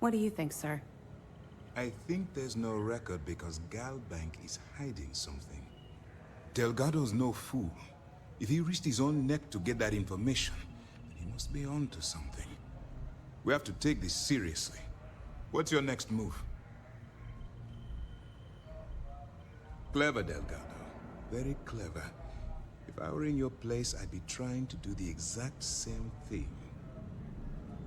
What do you think, sir? I think there's no record because Galbank is hiding something. Delgado's no fool. If he risked his own neck to get that information, then he must be onto something. We have to take this seriously. What's your next move? Clever, Delgado. Very clever. If I were in your place, I'd be trying to do the exact same thing.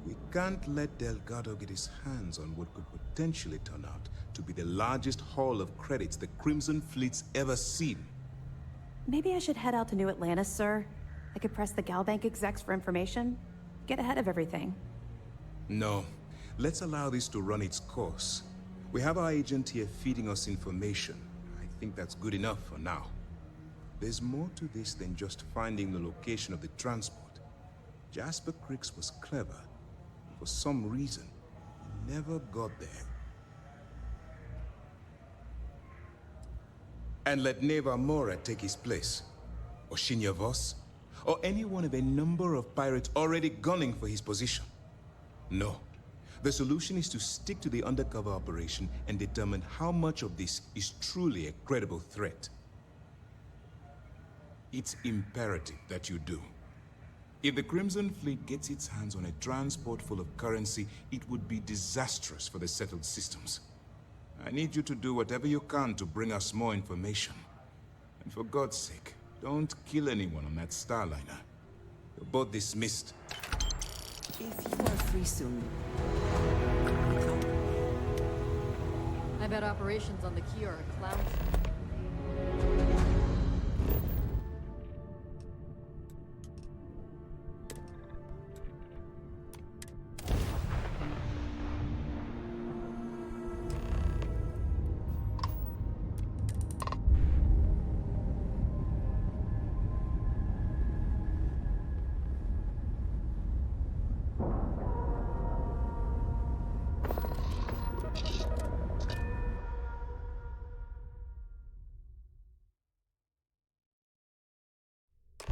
We can't let Delgado get his hands on what could potentially turn out to be the largest haul of credits the Crimson Fleet's ever seen. Maybe I should head out to New Atlantis, sir. I could press the Galbank execs for information. Get ahead of everything. No. Let's allow this to run its course. We have our agent here feeding us information. I think that's good enough for now. There's more to this than just finding the location of the transport. Jasper Cricks was clever. For some reason, he never got there. And let Neva Mora take his place. Or Shinya Voss. Or any one of a number of pirates already gunning for his position. No. The solution is to stick to the undercover operation and determine how much of this is truly a credible threat. It's imperative that you do. If the Crimson Fleet gets its hands on a transport full of currency, it would be disastrous for the settled systems. I need you to do whatever you can to bring us more information. And for God's sake, don't kill anyone on that Starliner. You're both dismissed. If you are free soon. I bet operations on the key are a clown show.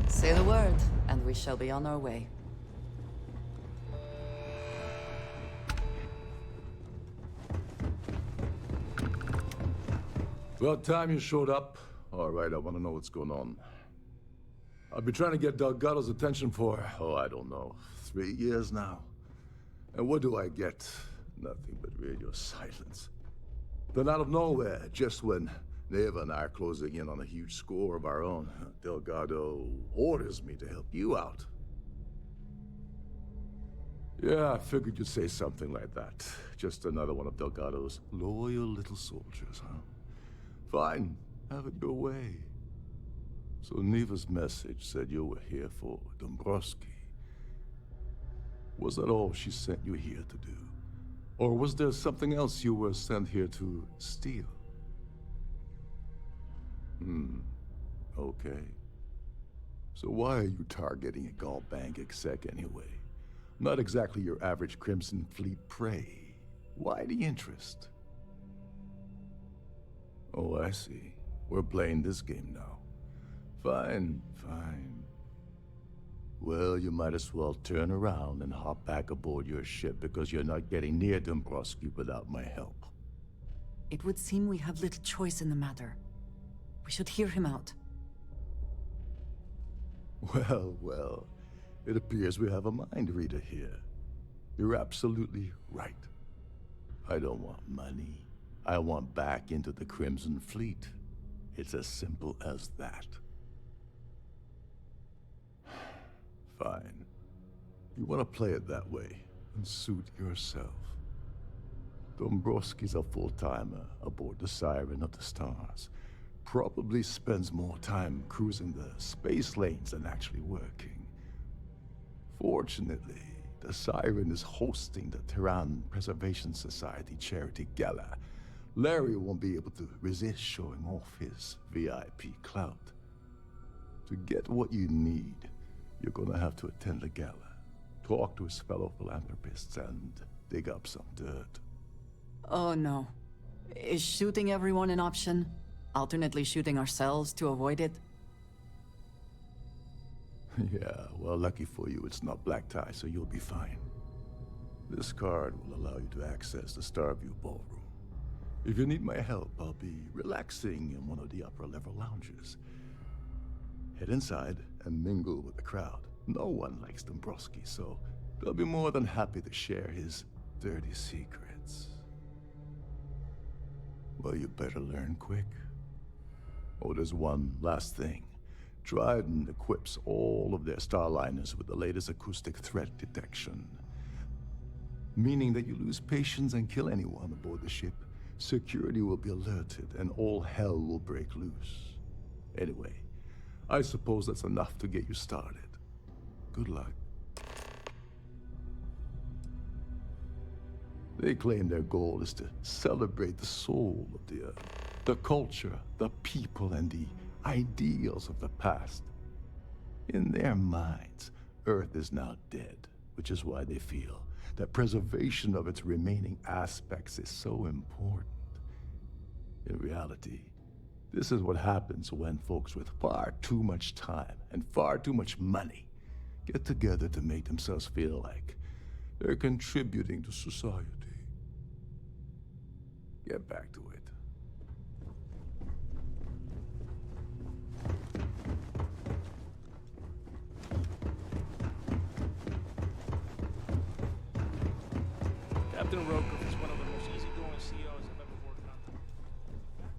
Say the word, and we shall be on our way. About time you showed up. All right, I want to know what's going on. I've been trying to get Delgado's attention for, I don't know, 3 years now. And what do I get? Nothing but radio silence. Then out of nowhere, just when Neva and I are closing in on a huge score of our own, Delgado orders me to help you out. Yeah, I figured you'd say something like that. Just another one of Delgado's loyal little soldiers, huh? Fine, have it your way. So Neva's message said you were here for Dombrowski. Was that all she sent you here to do? Or was there something else you were sent here to steal? Okay. So why are you targeting a Galbank exec anyway? Not exactly your average Crimson Fleet prey. Why the interest? Oh, I see. We're playing this game now. Fine, fine. Well, you might as well turn around and hop back aboard your ship because you're not getting near Dombrowski without my help. It would seem we have little choice in the matter. We should hear him out. Well, it appears we have a mind reader here. You're absolutely right. I don't want money. I want back into the Crimson Fleet. It's as simple as that. Fine. You want to play it that way, and suit yourself. Dombrowski's a full-timer aboard the Siren of the Stars. Probably spends more time cruising the space lanes than actually working. Fortunately, the Siren is hosting the Terran Preservation Society charity gala. Larry won't be able to resist showing off his VIP clout. To get what you need, you're gonna have to attend the gala, talk to his fellow philanthropists, and dig up some dirt. Oh no. Is shooting everyone an option? Alternately shooting ourselves to avoid it? Yeah, well, lucky for you, it's not black tie, so you'll be fine. This card will allow you to access the Starview ballroom. If you need my help, I'll be relaxing in one of the upper-level lounges. Head inside and mingle with the crowd. No one likes Dombrowski, so they'll be more than happy to share his dirty secrets. Well, you better learn quick. Oh, there's one last thing. Dryden equips all of their starliners with the latest acoustic threat detection. Meaning that you lose patience and kill anyone aboard the ship, security will be alerted and all hell will break loose. Anyway, I suppose that's enough to get you started. Good luck. They claim their goal is to celebrate the soul of the Earth, the culture, the people, and the ideals of the past. In their minds, Earth is now dead, which is why they feel that preservation of its remaining aspects is so important. In reality, this is what happens when folks with far too much time and far too much money get together to make themselves feel like they're contributing to society. Get back to it. Captain Rokoff is one of the most easygoing CEOs I've ever worked on.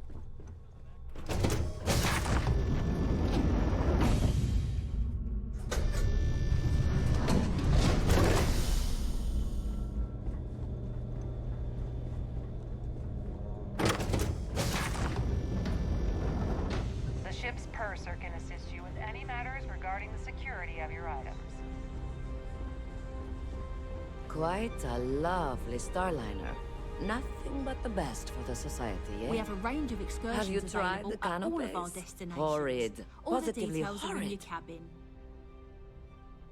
The ship's purser can assist you with any matters regarding the security of your items. Quite a lovely starliner. Nothing but the best for the society, eh? We have a range of excursions Have you tried available the at all of our canopies? destinations. Horrid. All the Positively details are in your horrid. cabin.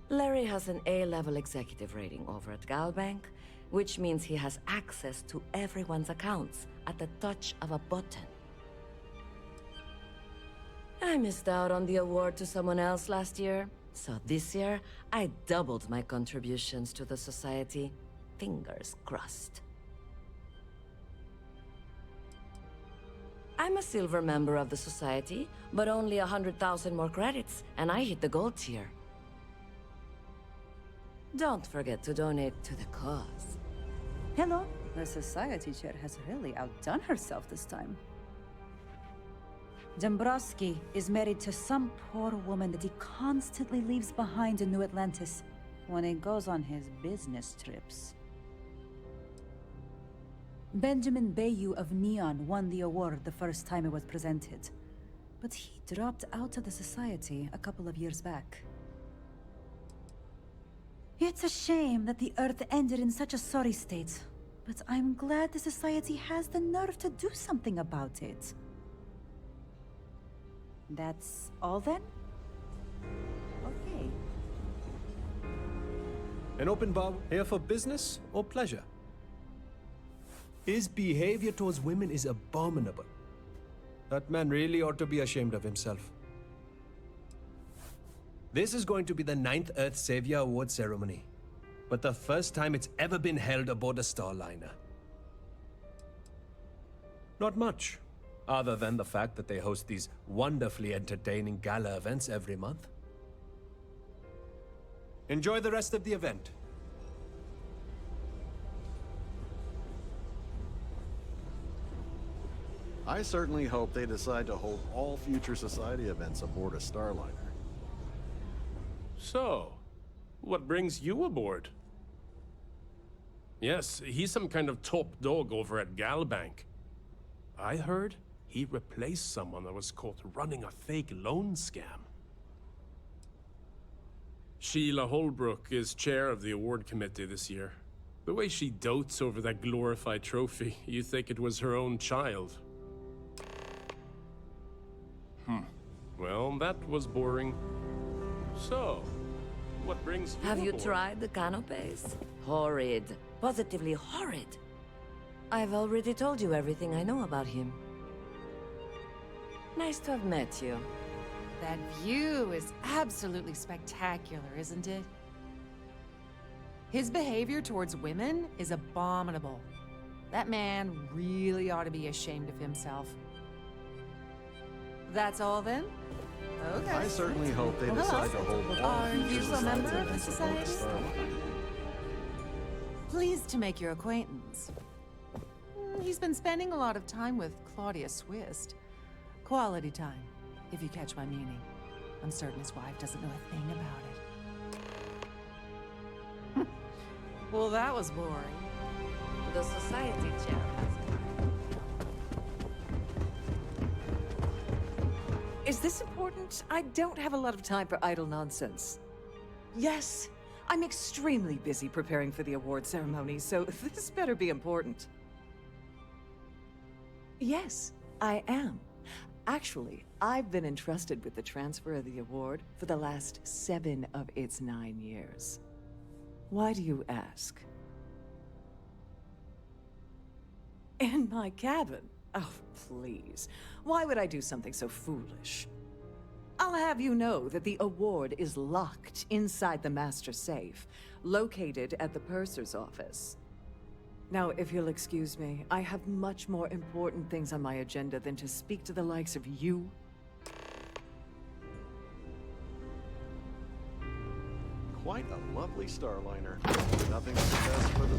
Larry has an A-level executive rating over at Galbank, which means he has access to everyone's accounts at the touch of a button. I missed out on the award to someone else last year, so this year I doubled my contributions to the society. Fingers crossed. I'm a silver member of the society, but only 100,000 more credits, and I hit the gold tier. Don't forget to donate to the cause. Hello. The society chair has really outdone herself this time. Dombrowski is married to some poor woman that he constantly leaves behind in New Atlantis when he goes on his business trips. Benjamin Bayou of Neon won the award the first time it was presented, but he dropped out of the society a couple of years back. It's a shame that the Earth ended in such a sorry state, but I'm glad the society has the nerve to do something about it. That's all then? Okay. An open bar here for business or pleasure? His behavior towards women is abominable. That man really ought to be ashamed of himself. This is going to be the 9th Earth Savior Award ceremony, but the first time it's ever been held aboard a starliner. Not much, other than the fact that they host these wonderfully entertaining gala events every month. Enjoy the rest of the event. I certainly hope they decide to hold all future society events aboard a starliner. So, what brings you aboard? Yes, he's some kind of top dog over at Galbank. I heard he replaced someone that was caught running a fake loan scam. Sheila Holbrook is chair of the award committee this year. The way she dotes over that glorified trophy, you think it was her own child. Well, that was boring. So, what brings you Have you aboard? tried the canopies? Horrid. Positively horrid. I've already told you everything I know about him. Nice to have met you. That view is absolutely spectacular, isn't it? His behavior towards women is abominable. That man really ought to be ashamed of himself. That's all then? Okay. I certainly hope they decide to hold all Are you future a member society of the events aboard society? Starfield. Pleased to make your acquaintance. He's been spending a lot of time with Claudia Swist. Quality time, if you catch my meaning. I'm certain his wife doesn't know a thing about it. Well, that was boring. The society chair has come. Is this important? I don't have a lot of time for idle nonsense. Yes, I'm extremely busy preparing for the award ceremony, so this better be important. Yes, I am. Actually, I've been entrusted with the transfer of the award for the last 7 of its 9 years. Why do you ask? In my cabin? Oh, please. Why would I do something so foolish? I'll have you know that the award is locked inside the master safe, located at the purser's office. Now, if you'll excuse me, I have much more important things on my agenda than to speak to the likes of you. Quite a lovely Starliner. Nothing but the best for the...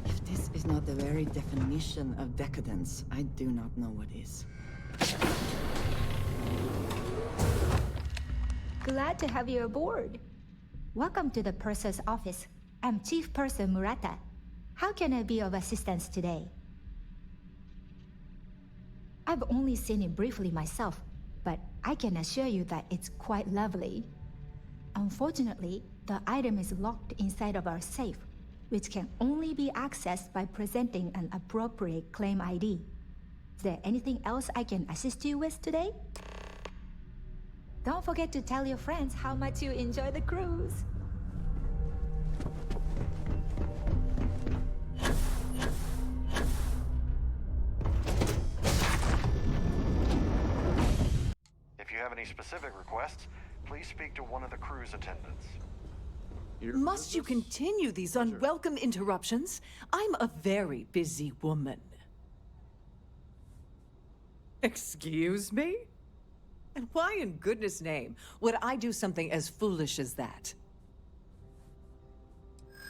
If this is not the very definition of decadence, I do not know what is. Glad to have you aboard. Welcome to the purser's office. I'm Chief Purser Murata. How can I be of assistance today? I've only seen it briefly myself, but I can assure you that it's quite lovely. Unfortunately, the item is locked inside of our safe, which can only be accessed by presenting an appropriate claim ID. Is there anything else I can assist you with today? Don't forget to tell your friends how much you enjoy the cruise. If you have any specific requests, please speak to one of the cruise attendants. Must you continue these unwelcome interruptions? I'm a very busy woman. Excuse me? And why in goodness name would I do something as foolish as that?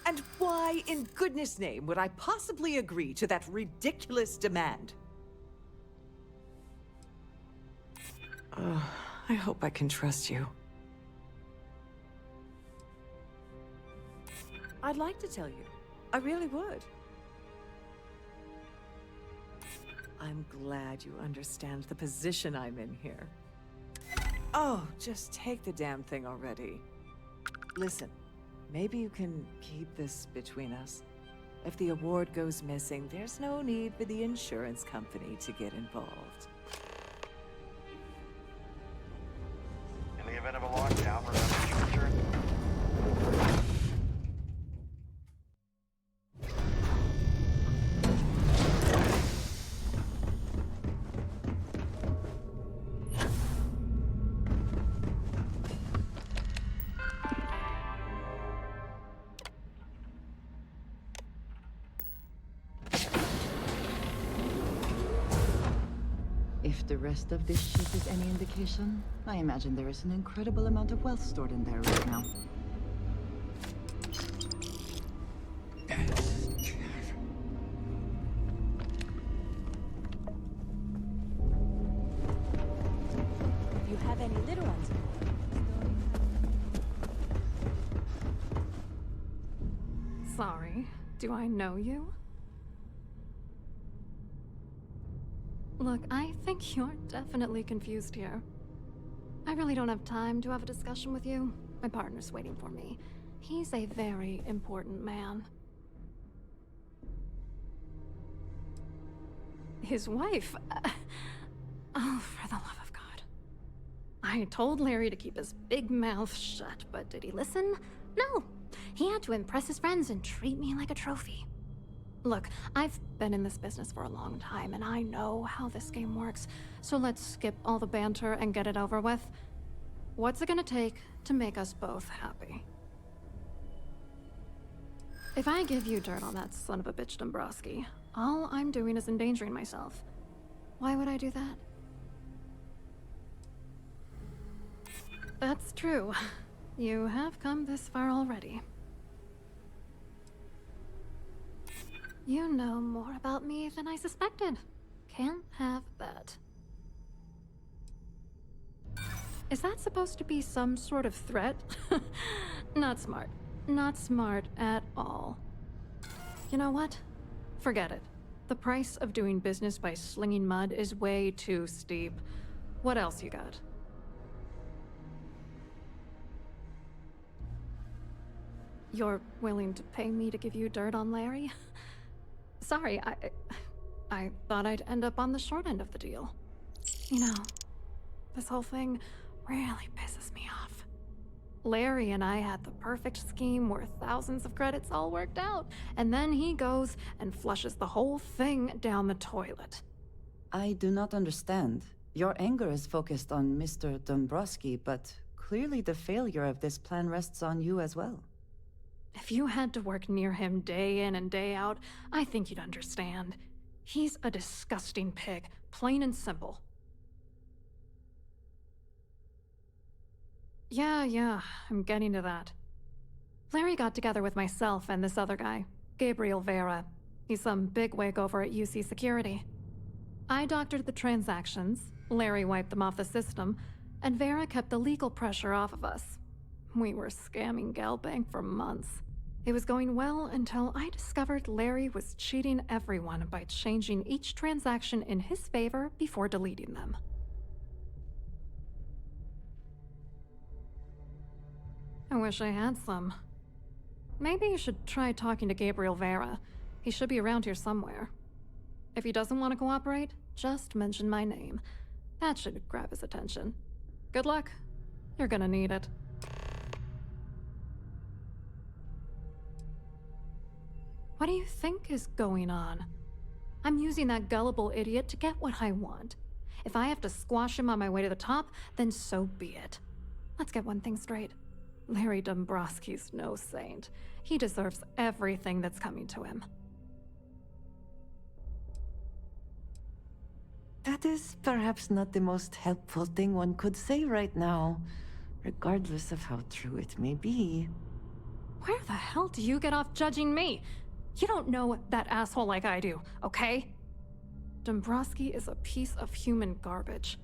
And why in goodness name would I possibly agree to that ridiculous demand? I hope I can trust you. I'd like to tell you. I really would. I'm glad you understand the position I'm in here. Oh, just take the damn thing already. Listen, maybe you can keep this between us. If the award goes missing, there's no need for the insurance company to get involved. In the event of a lockdown, remember to return. If the rest of this ship is any indication, I imagine there is an incredible amount of wealth stored in there right now. If you have any little ones, Sorry, do I know you? Look, I think you're definitely confused here. I really don't have time to have a discussion with you. My partner's waiting for me. He's a very important man. His wife? Oh, for the love of God. I told Larry to keep his big mouth shut, but did he listen? No. He had to impress his friends and treat me like a trophy. Look, I've been in this business for a long time, and I know how this game works, so let's skip all the banter and get it over with. What's it gonna take to make us both happy? If I give you dirt on that son of a bitch Dombrowski, all I'm doing is endangering myself. Why would I do that? That's true. You have come this far already. You know more about me than I suspected. Can't have that. Is that supposed to be some sort of threat? Not smart. Not smart at all. You know what? Forget it. The price of doing business by slinging mud is way too steep. What else you got? You're willing to pay me to give you dirt on Larry? Sorry, I thought I'd end up on the short end of the deal. You know, this whole thing really pisses me off. Larry and I had the perfect scheme where thousands of credits all worked out, and then he goes and flushes the whole thing down the toilet. I do not understand. Your anger is focused on Mr. Dombrowski, but clearly the failure of this plan rests on you as well. If you had to work near him day in and day out, I think you'd understand. He's a disgusting pig, plain and simple. Yeah, I'm getting to that. Larry got together with myself and this other guy, Gabriel Vera. He's some bigwig over at UC Security. I doctored the transactions, Larry wiped them off the system, and Vera kept the legal pressure off of us. We were scamming Galbank for months. It was going well until I discovered Larry was cheating everyone by changing each transaction in his favor before deleting them. I wish I had some. Maybe you should try talking to Gabriel Vera. He should be around here somewhere. If he doesn't want to cooperate, just mention my name. That should grab his attention. Good luck. You're gonna need it. What do you think is going on? I'm using that gullible idiot to get what I want. If I have to squash him on my way to the top, then so be it. Let's get one thing straight. Larry Dombrowski's no saint. He deserves everything that's coming to him. That is perhaps not the most helpful thing one could say right now, regardless of how true it may be. Where the hell do you get off judging me? You don't know that asshole like I do, okay? Dombrowski is a piece of human garbage.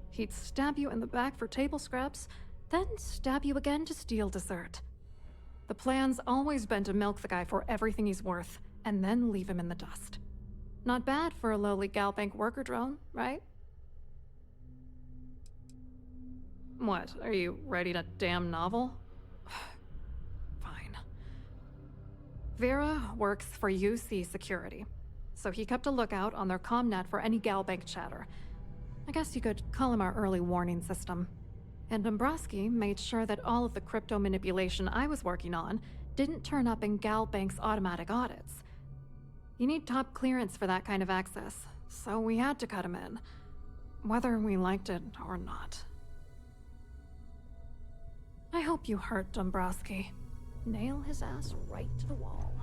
He'd stab you in the back for table scraps, then stab you again to steal dessert. The plan's always been to milk the guy for everything he's worth, and then leave him in the dust. Not bad for a lowly Galbank worker drone, right? What, are you writing a damn novel? Fine. Vera works for UC Security, so he kept a lookout on their commnet for any Galbank chatter. I guess you could call him our early warning system. And Dombrowski made sure that all of the crypto manipulation I was working on didn't turn up in Galbank's automatic audits. You need top clearance for that kind of access, so we had to cut him in, whether we liked it or not. I hope you hurt Dombrowski. Nail his ass right to the wall.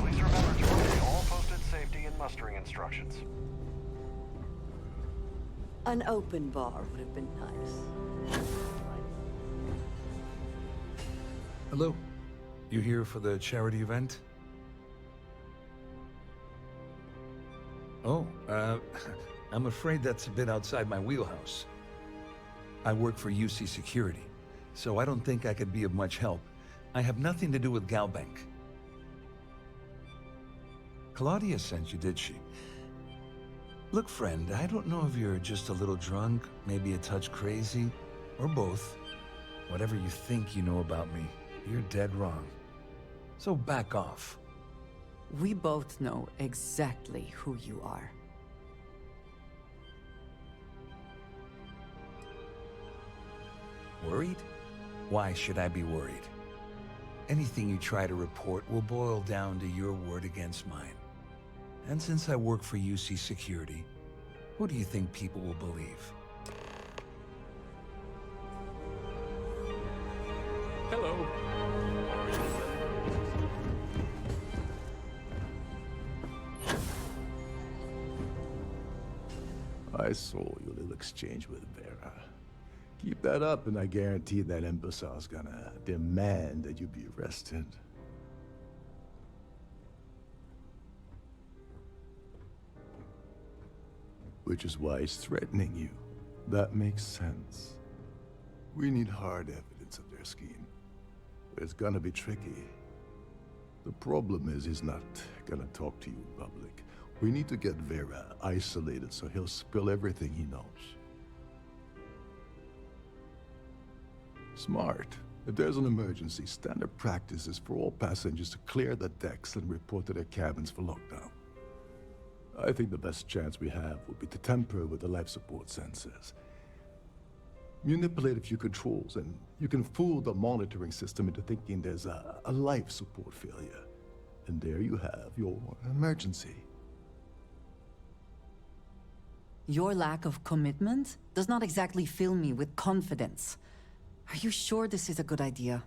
Please remember to obey all posted safety and mustering instructions. An open bar would have been nice. Hello. You here for the charity event? Oh, I'm afraid that's a bit outside my wheelhouse. I work for UC Security, so I don't think I could be of much help. I have nothing to do with Galbank. Claudia sent you, did she? Look, friend, I don't know if you're just a little drunk, maybe a touch crazy, or both. Whatever you think you know about me, you're dead wrong. So back off. We both know exactly who you are. Worried? Why should I be worried? Anything you try to report will boil down to your word against mine. And since I work for UC Security, who do you think people will believe? Hello. I saw your little exchange with Vera. Keep that up, and I guarantee that imbecile's gonna demand that you be arrested. Which is why he's threatening you. That makes sense. We need hard evidence of their scheme. But it's gonna be tricky. The problem is he's not gonna talk to you in public. We need to get Vera isolated so he'll spill everything he knows. Smart. If there's an emergency, standard practice is for all passengers to clear the decks and report to their cabins for lockdown. I think the best chance we have would be to tamper with the life support sensors. Manipulate a few controls, and you can fool the monitoring system into thinking there's a life support failure. And there you have your emergency. Your lack of commitment does not exactly fill me with confidence. Are you sure this is a good idea?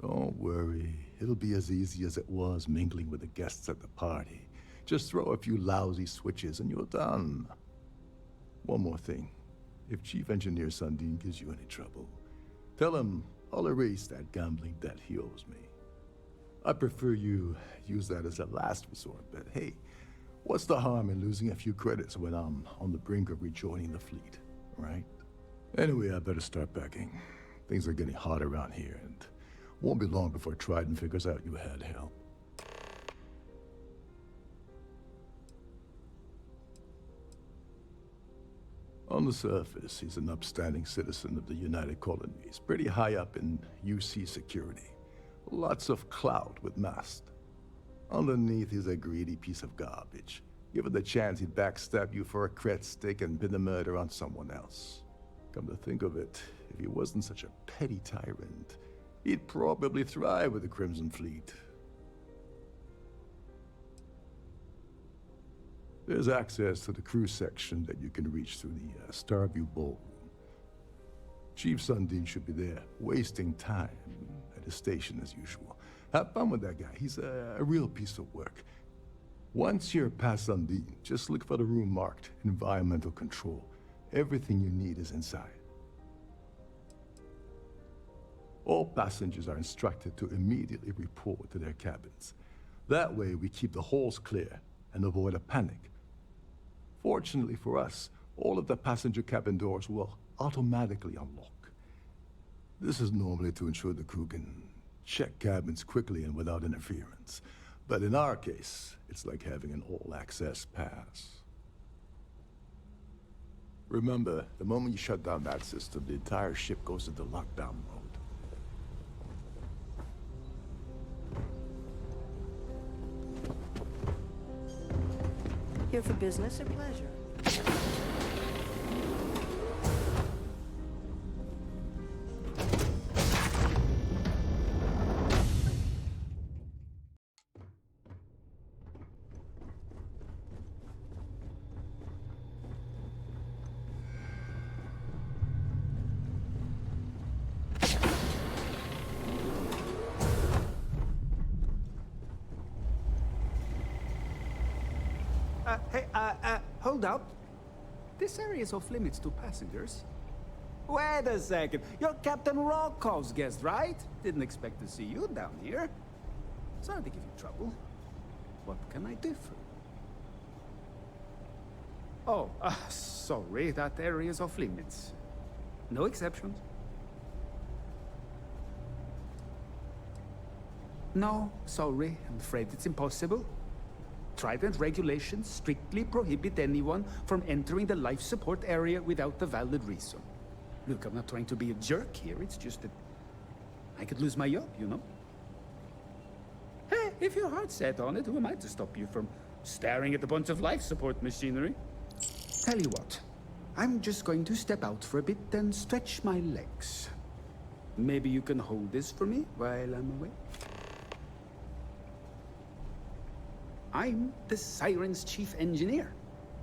Don't worry. It'll be as easy as it was mingling with the guests at the party. Just throw a few lousy switches and you're done. One more thing. If Chief Engineer Sundin gives you any trouble, tell him I'll erase that gambling debt he owes me. I prefer you use that as a last resort, but hey, what's the harm in losing a few credits when I'm on the brink of rejoining the fleet, right? Anyway, I better start packing. Things are getting hot around here, and won't be long before Trident figures out you had help. On the surface, he's an upstanding citizen of the United Colonies, pretty high up in UC Security. Lots of clout with Mast. Underneath, he's a greedy piece of garbage. Given the chance, he'd backstab you for a cret stick and pin the murder on someone else. Come to think of it, if he wasn't such a petty tyrant, he'd probably thrive with the Crimson Fleet. There's access to the crew section that you can reach through the Starfield ballroom. Chief Sundin should be there, wasting time at his station as usual. Have fun with that guy. He's a real piece of work. Once you're past Sundin, just look for the room marked Environmental Control. Everything you need is inside. All passengers are instructed to immediately report to their cabins. That way we keep the halls clear and avoid a panic. Fortunately for us, all of the passenger cabin doors will automatically unlock. This is normally to ensure the crew can check cabins quickly and without interference. But in our case, it's like having an all-access pass. Remember, the moment you shut down that system, the entire ship goes into lockdown mode. Here for business or pleasure? Hold up. This area is off limits to passengers. Wait a second. You're Captain Rocko's guest, right? Didn't expect to see you down here. Sorry to give you trouble. What can I do for you? Oh, sorry. That area is off limits. No exceptions. No, sorry. I'm afraid it's impossible. Trident regulations strictly prohibit anyone from entering the life support area without a valid reason. Look, I'm not trying to be a jerk here, it's just that I could lose my job, you know? Hey, If your heart's set on it, who am I to stop you from staring at a bunch of life support machinery? Tell you what, I'm just going to step out for a bit and stretch my legs. Maybe you can hold this for me while I'm away? I'm the Siren's chief engineer.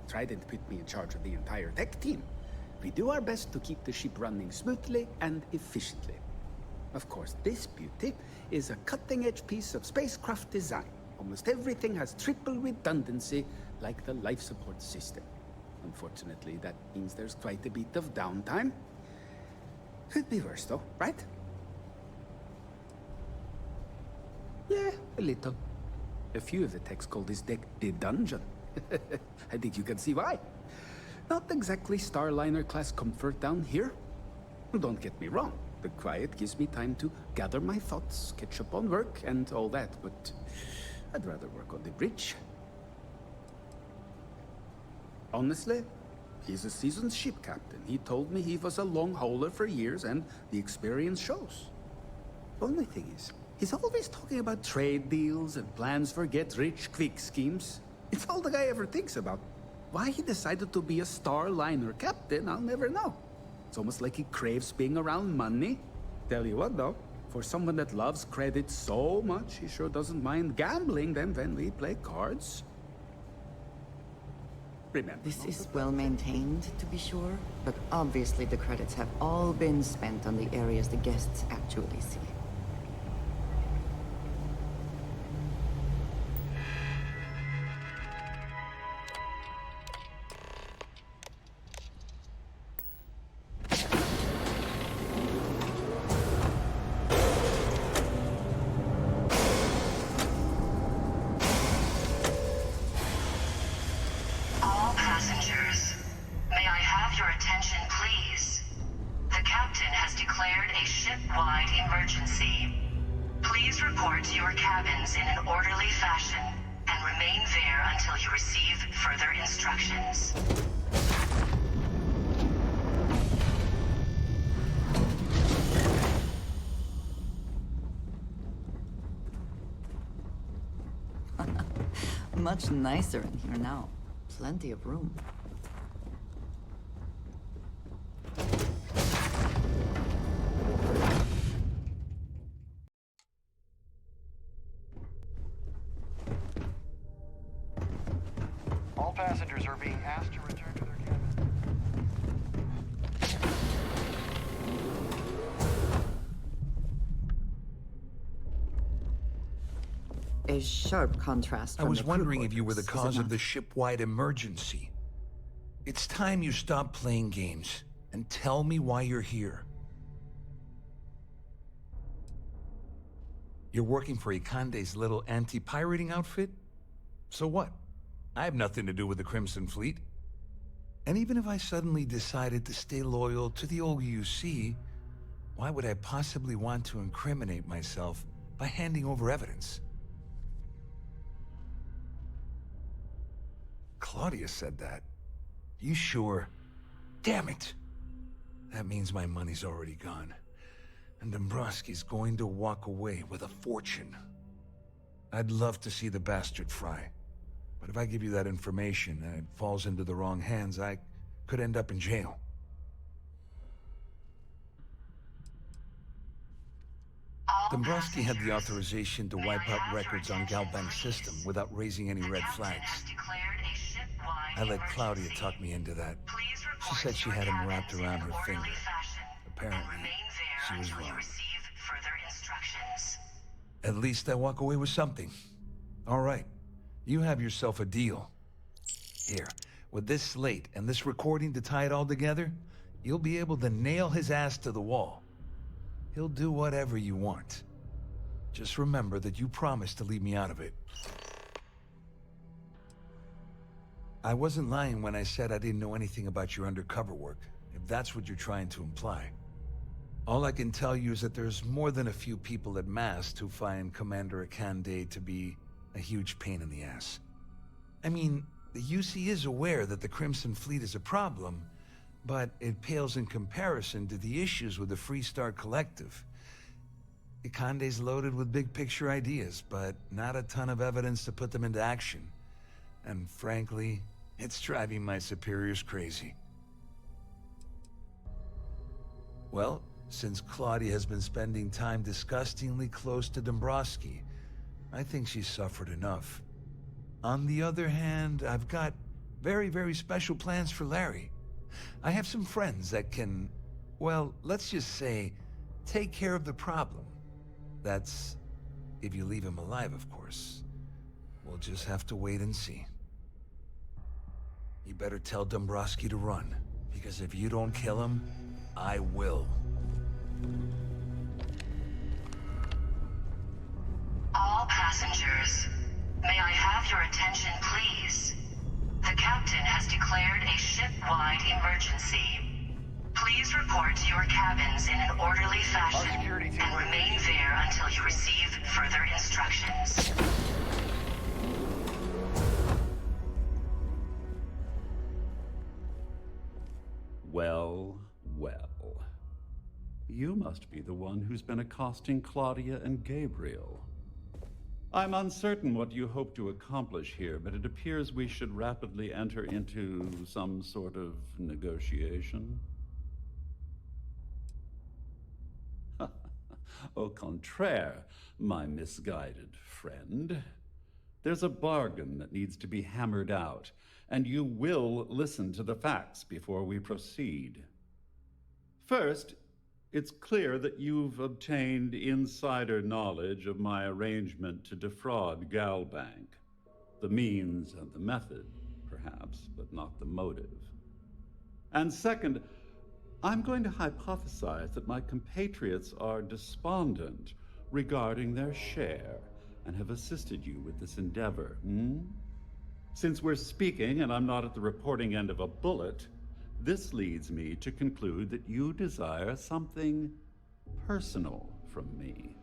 Trident put me in charge of the entire tech team. We do our best to keep the ship running smoothly and efficiently. Of course, this beauty is a cutting-edge piece of spacecraft design. Almost everything has triple redundancy, like the life support system. Unfortunately, that means there's quite a bit of downtime. Could be worse, though, right? Yeah, a little. A few of the techs call this deck the dungeon. I think you can see why. Not exactly Starliner-class comfort down here. Don't get me wrong. The quiet gives me time to gather my thoughts, catch up on work, and all that, but I'd rather work on the bridge. Honestly, he's a seasoned ship captain. He told me he was a long hauler for years, and the experience shows. Only thing is, he's always talking about trade deals and plans for get-rich-quick schemes. It's all the guy ever thinks about. Why he decided to be a Starliner captain, I'll never know. It's almost like he craves being around money. Tell you what, though, for someone that loves credit so much, he sure doesn't mind gambling them when we play cards. Remember, This is well maintained, to be sure, but obviously the credits have all been spent on the areas the guests actually see. All passengers, may I have your attention, please? The captain has declared a ship-wide emergency. Please report to your cabins in an orderly fashion and remain there until you receive further instructions. Much nicer in here now. Plenty of room. All passengers are being asked to return to their cabins. A sharp contrast I from was the crew wondering if you were the quarters, is cause it of not? the ship-wide emergency. It's time you stop playing games and tell me why you're here. You're working for Ikande's little anti-pirating outfit? So what? I have nothing to do with the Crimson Fleet. And even if I suddenly decided to stay loyal to the old UC, why would I possibly want to incriminate myself by handing over evidence? Claudia said that. You sure? Damn it! That means my money's already gone. And Dombrowski's going to walk away with a fortune. I'd love to see the bastard fry. But if I give you that information and it falls into the wrong hands, I could end up in jail. Dombrowski had the authorization to wipe out records on Galbank's system without raising any red flags. I let Claudia talk me into that. She said she had him wrapped around her finger. Apparently, she was wrong. At least I walk away with something. All right, you have yourself a deal. Here, with this slate and this recording to tie it all together, you'll be able to nail his ass to the wall. He'll do whatever you want. Just remember that you promised to leave me out of it. I wasn't lying when I said I didn't know anything about your undercover work, if that's what you're trying to imply. All I can tell you is that there's more than a few people at Mast who find Commander Akande to be a huge pain in the ass. I mean, the UC is aware that the Crimson Fleet is a problem, but it pales in comparison to the issues with the Freestar Collective. Conde's loaded with big-picture ideas, but not a ton of evidence to put them into action. And frankly, it's driving my superiors crazy. Well, since Claudia has been spending time disgustingly close to Dombrowski, I think she's suffered enough. On the other hand, I've got very, very special plans for Larry. I have some friends that can, well, let's just say, take care of the problem. That's if you leave him alive, of course. We'll just have to wait and see. You better tell Dombrowski to run, because if you don't kill him, I will. All passengers, may I have your attention, please? The captain has declared a ship-wide emergency. Please report to your cabins in an orderly fashion and remain there until you receive further instructions. Well, well. You must be the one who's been accosting Claudia and Gabriel. I'm uncertain what you hope to accomplish here, but it appears we should rapidly enter into some sort of negotiation. Au contraire, my misguided friend. There's a bargain that needs to be hammered out, and you will listen to the facts before we proceed. First, it's clear that you've obtained insider knowledge of my arrangement to defraud Galbank. The means and the method, perhaps, but not the motive. And second, I'm going to hypothesize that my compatriots are despondent regarding their share and have assisted you with this endeavor, Since we're speaking and I'm not at the reporting end of a bullet, this leads me to conclude that you desire something personal from me.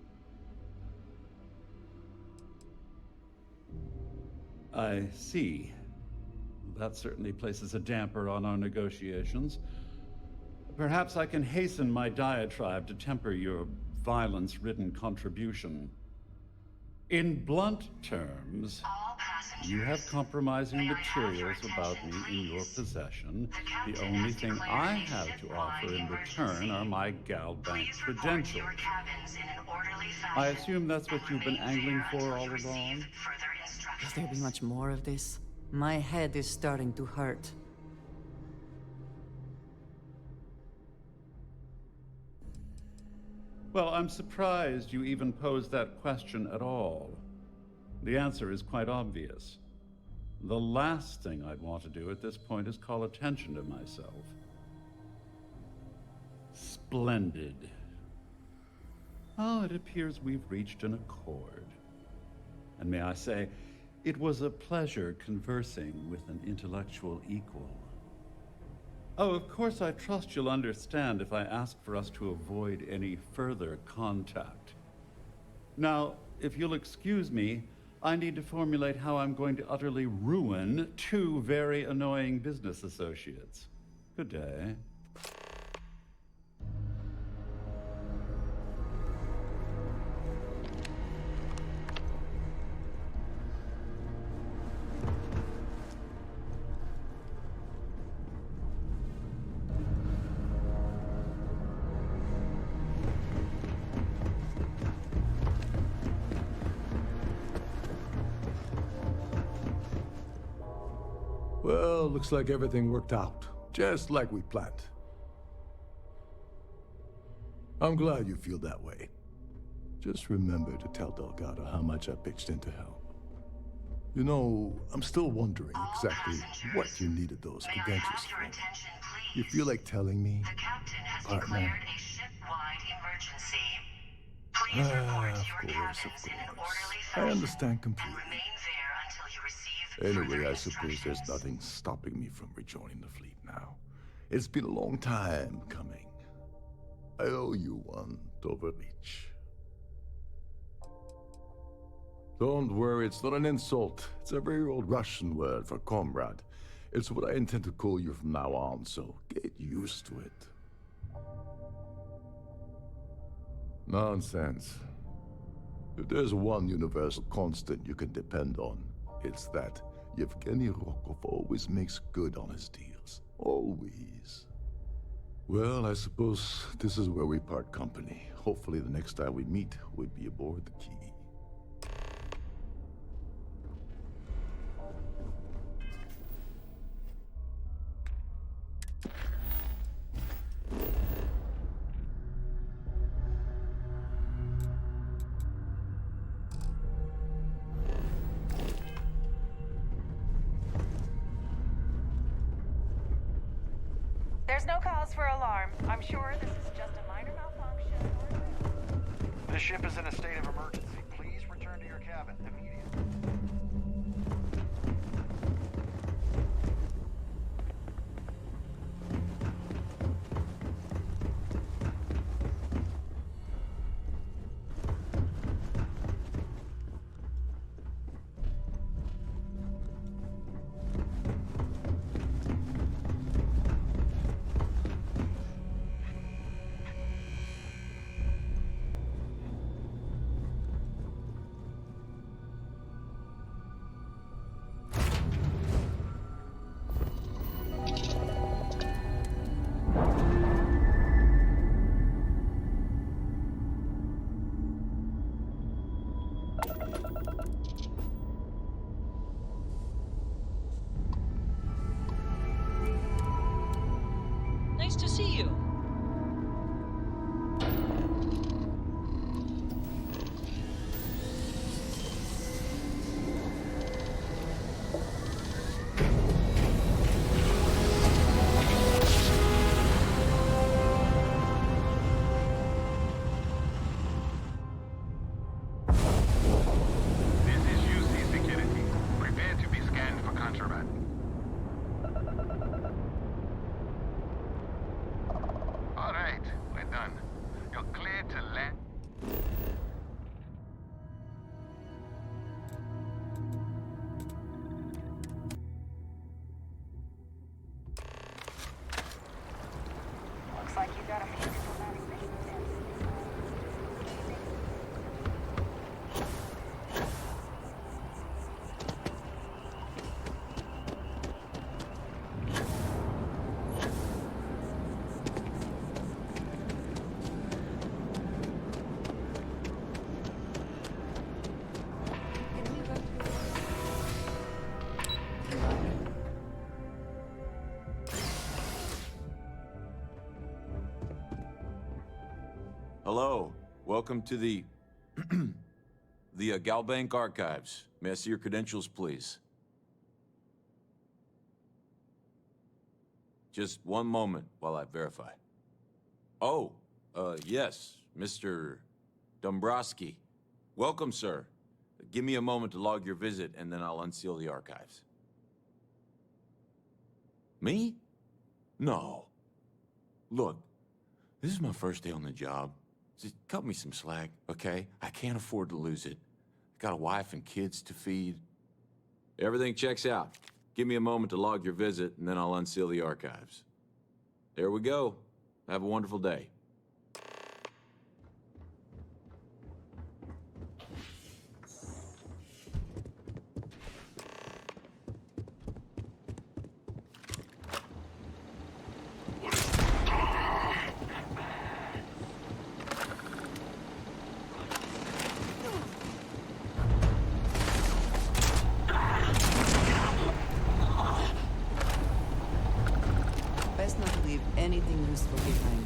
I see. That certainly places a damper on our negotiations. Perhaps I can hasten my diatribe to temper your violence-ridden contribution. In blunt terms, you have compromising materials about me in your possession. The only thing I have to offer in return are my Galbank credentials. I assume that's what you've been angling for all along? Will there be much more of this? My head is starting to hurt. Well, I'm surprised you even posed that question at all. The answer is quite obvious. The last thing I'd want to do at this point is call attention to myself. Splendid. Oh, it appears we've reached an accord. And may I say, it was a pleasure conversing with an intellectual equal. Oh, of course, I trust you'll understand if I ask for us to avoid any further contact. Now, if you'll excuse me, I need to formulate how I'm going to utterly ruin two very annoying business associates. Good day. Well, looks like everything worked out, just like we planned. I'm glad you feel that way. Just remember to tell Delgado how much I pitched in to help. You know, I'm still wondering exactly what you needed those credentials for. You feel like telling me, partner? Of course. I understand completely. Anyway, I suppose there's nothing stopping me from rejoining the fleet now. It's been a long time coming. I owe you one, Tovarich. Don't worry, it's not an insult. It's a very old Russian word for comrade. It's what I intend to call you from now on, so get used to it. Nonsense. If there's one universal constant you can depend on, it's that Yevgeny Rokov always makes good on his deals. Always. Well, I suppose this is where we part company. Hopefully the next time we meet, we'll be aboard the Key. There's no cause for alarm. I'm sure this is just a minor malfunction. The ship is in a state of emergency. Please return to your cabin immediately. Nice to see you. This is UC Security. Prepare to be scanned for contraband. All right, we're done. You're cleared to land. Looks like you got a few diplomatic missions. Hello. Welcome to the Galbank Archives. May I see your credentials, please? Just one moment while I verify. Oh, yes, Mr. Dombrowski. Welcome, sir. Give me a moment to log your visit, and then I'll unseal the archives. Me? No. Look, this is my first day on the job. Just cut me some slack, okay? I can't afford to lose it. Got a wife and kids to feed. Everything checks out. Give me a moment to log your visit, and then I'll unseal the archives. There we go. Have a wonderful day. Best not to leave anything useful behind.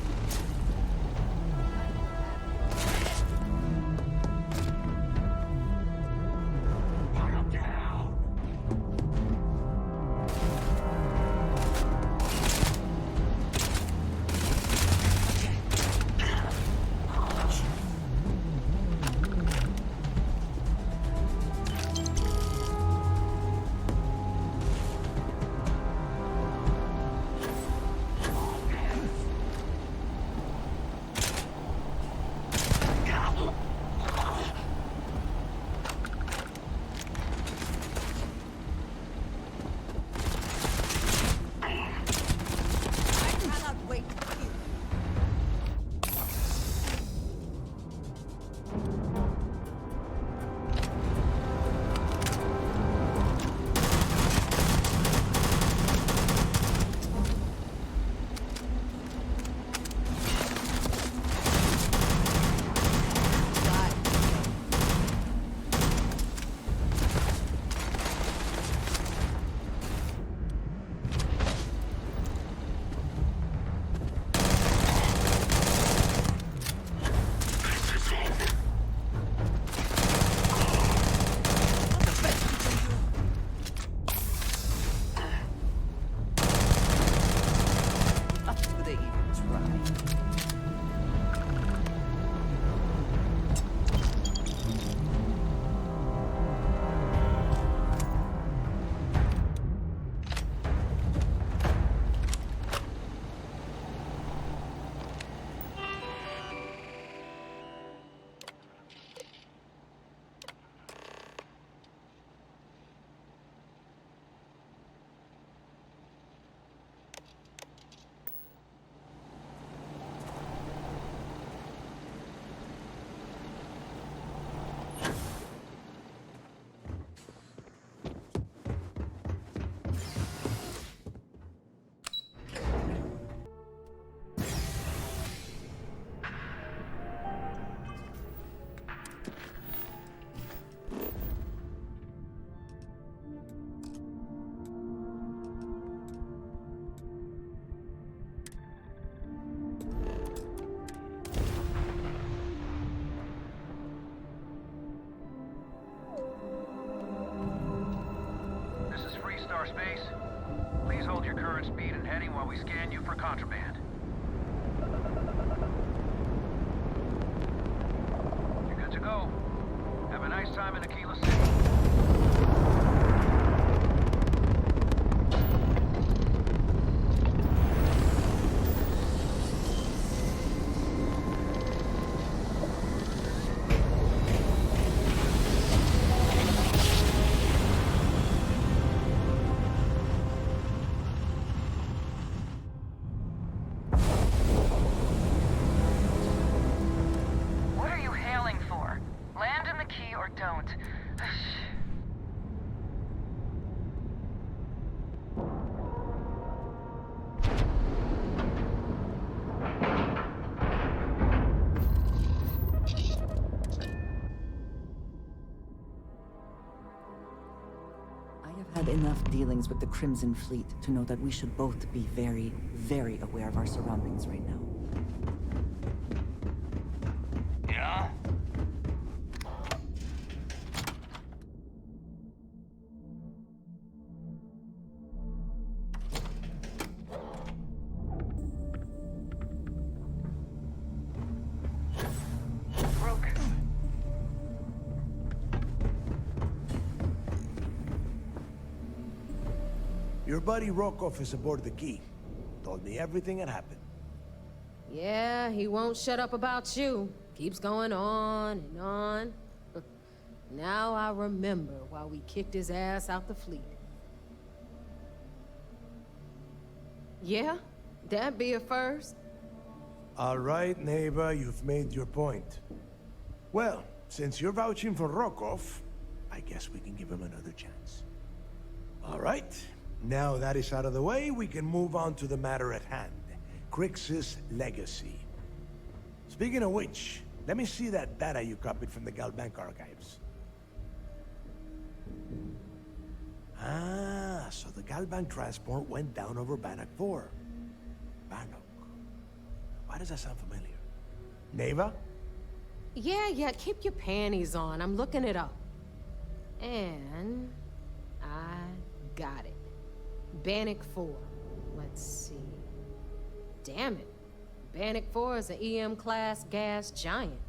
heading while we scan you for contraband. You're good to go. Have a nice time in Aquila City. What are you hailing for? Land in the key or don't. I have had enough dealings with the Crimson Fleet to know that we should both be very, very aware of our surroundings right now. Yeah? Rook. Your buddy Rokov is aboard the Key. Told me everything that happened. Yeah, he won't shut up about you. Keeps going on and on. Now I remember why we kicked his ass out the fleet. Yeah, that'd be a first. All right, neighbor, you've made your point. Well, since you're vouching for Rokov, I guess we can give him another chance. All right, now that is out of the way, we can move on to the matter at hand. Crix's legacy. Speaking of which, let me see that data you copied from the Galbank archives. Ah, so the Galbank transport went down over Bannock 4. Bannock. Why does that sound familiar? Neva? Yeah, keep your panties on. I'm looking it up. And I got it. Bannock 4. Let's see. Damn it. Bannock 4 is an EM-class gas giant.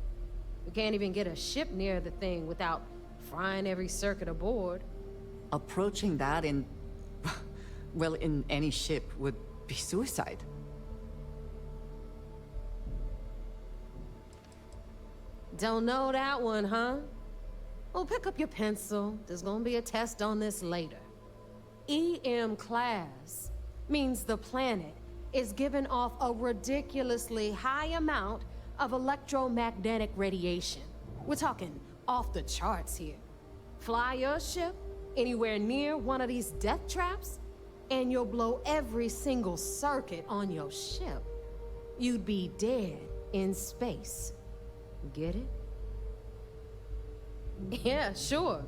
We can't even get a ship near the thing without frying every circuit aboard. Approaching that in... well, in any ship would be suicide. Don't know that one, huh? Well, pick up your pencil. There's gonna be a test on this later. EM class means the planet is giving off a ridiculously high amount of electromagnetic radiation. We're talking off the charts here. Fly your ship anywhere near one of these death traps, and you'll blow every single circuit on your ship. You'd be dead in space. Get it? Yeah, sure.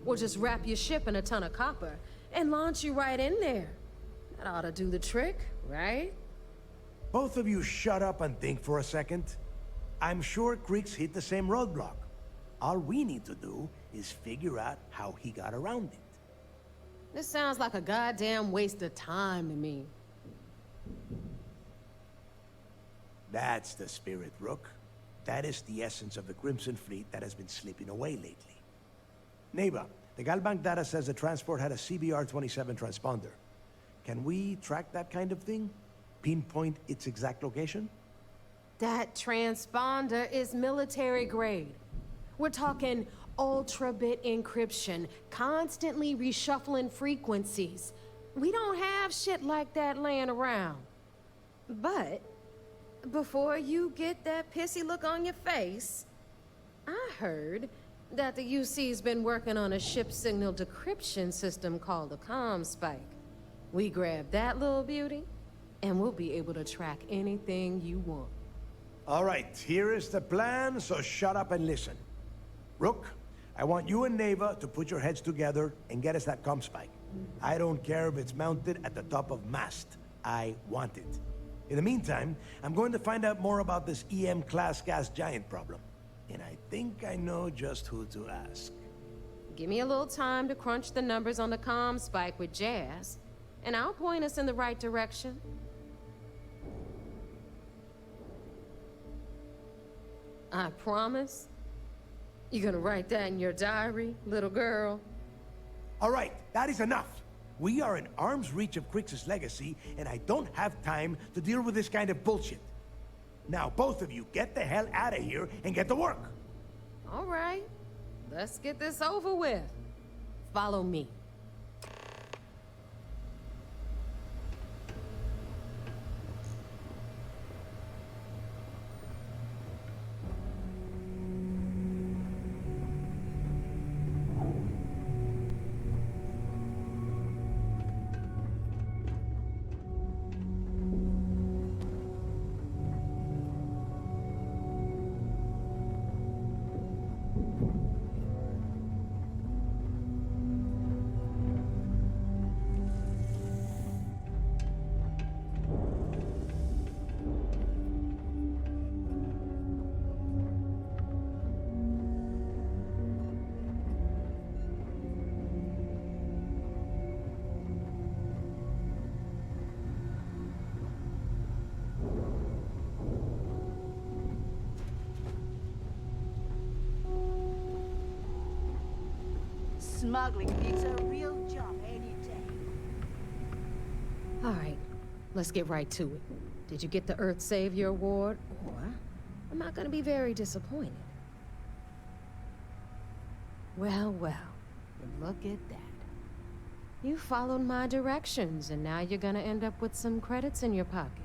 We'll just wrap your ship in a ton of copper and launch you right in there. That ought to do the trick, right? Both of you shut up and think for a second. I'm sure Creeks hit the same roadblock. All we need to do is figure out how he got around it. This sounds like a goddamn waste of time to me. That's the spirit, Rook. That is the essence of the Crimson Fleet that has been slipping away lately. Neighbor, the Galbank data says the transport had a CBR-27 transponder. Can we track that kind of thing? Pinpoint its exact location? That transponder is military grade. We're talking ultra-bit encryption, constantly reshuffling frequencies. We don't have shit like that laying around. But before you get that pissy look on your face, I heard that the UC's been working on a ship signal decryption system called the ComSpike. We grab that little beauty, and we'll be able to track anything you want. All right, here is the plan, so shut up and listen. Rook, I want you and Neva to put your heads together and get us that ComSpike. I don't care if it's mounted at the top of mast. I want it. In the meantime, I'm going to find out more about this EM-class gas giant problem. And I think I know just who to ask. Give me a little time to crunch the numbers on the ComSpike with Jazz, and I'll point us in the right direction. I promise. You gonna write that in your diary, little girl? All right, that is enough. We are in arm's reach of Crix's legacy, and I don't have time to deal with this kind of bullshit. Now, both of you, get the hell out of here and get to work. All right, let's get this over with. Follow me. Smuggling needs a real job any day. All right, let's get right to it. Did you get the Earth Savior Award? Or I'm not gonna be very disappointed. Well, look at that. You followed my directions, and now you're gonna end up with some credits in your pocket.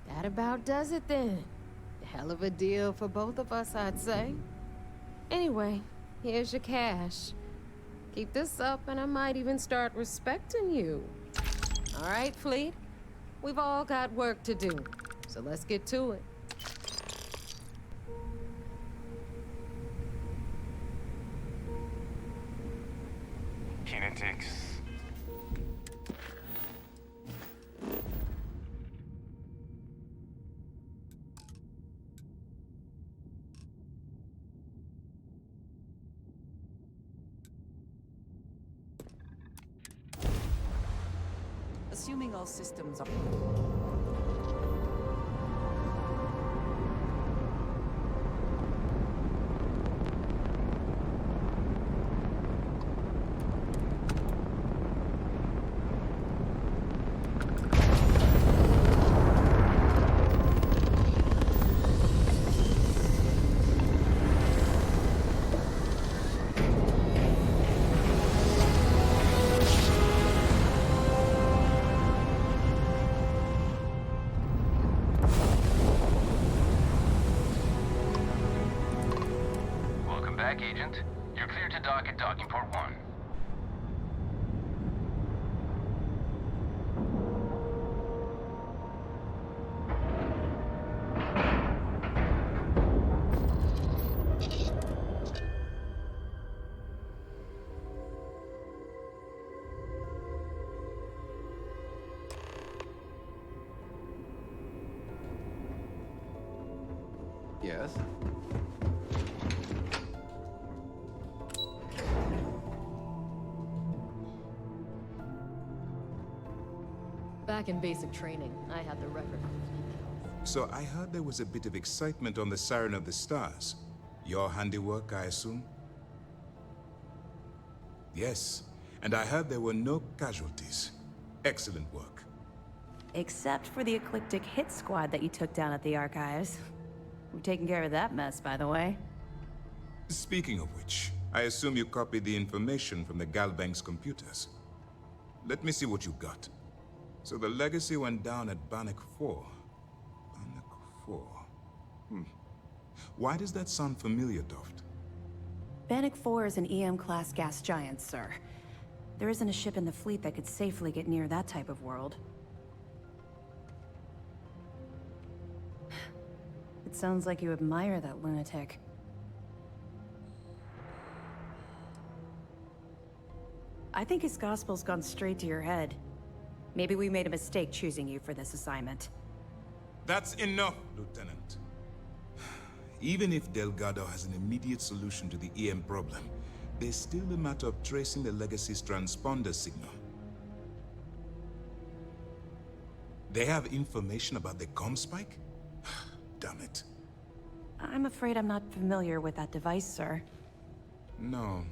That about does it then. Hell of a deal for both of us, I'd say. Anyway, here's your cash. Keep this up, and I might even start respecting you. All right, Fleet? We've all got work to do, so let's get to it. Kinetics. Assuming all systems are... Agent. You're clear to dock at docking port 1. Yes? Back in basic training, I had the record. So I heard there was a bit of excitement on the Siren of the Stars. Your handiwork, I assume? Yes, and I heard there were no casualties. Excellent work. Except for the eclectic hit squad that you took down at the archives. We've taken care of that mess, by the way. Speaking of which, I assume you copied the information from the Galbank's computers. Let me see what you got. So the legacy went down at Bannock 4. Bannock 4. Why does that sound familiar, Toft? Bannock 4 is an EM-class gas giant, sir. There isn't a ship in the fleet that could safely get near that type of world. It sounds like you admire that lunatic. I think his gospel's gone straight to your head. Maybe we made a mistake choosing you for this assignment. That's enough, Lieutenant. Even if Delgado has an immediate solution to the EM problem, there's still a matter of tracing the Legacy's transponder signal. They have information about the Comspike? Damn it. I'm afraid I'm not familiar with that device, sir. No,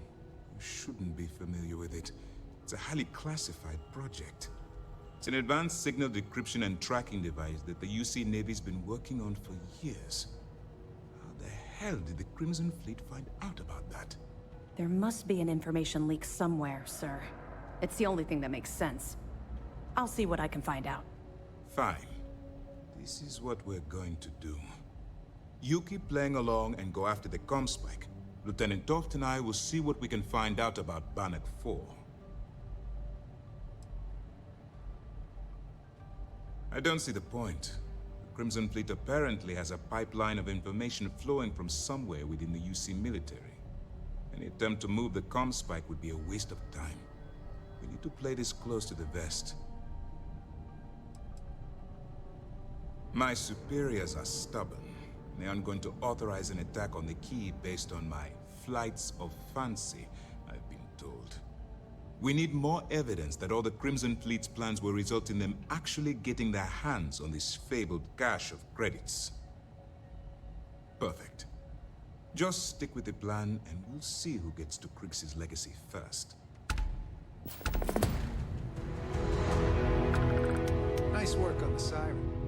you shouldn't be familiar with it. It's a highly classified project. It's an advanced signal decryption and tracking device that the UC Navy's been working on for years. How the hell did the Crimson Fleet find out about that? There must be an information leak somewhere, sir. It's the only thing that makes sense. I'll see what I can find out. Fine. This is what we're going to do. You keep playing along and go after the Comspike. Lieutenant Toft and I will see what we can find out about Bannock 4. I don't see the point. The Crimson Fleet apparently has a pipeline of information flowing from somewhere within the UC military. Any attempt to move the Comspike would be a waste of time. We need to play this close to the vest. My superiors are stubborn. They aren't going to authorize an attack on the key based on my flights of fancy, I've been told. We need more evidence that all the Crimson Fleet's plans will result in them actually getting their hands on this fabled cache of credits. Perfect. Just stick with the plan and we'll see who gets to Krix's legacy first. Nice work on the siren.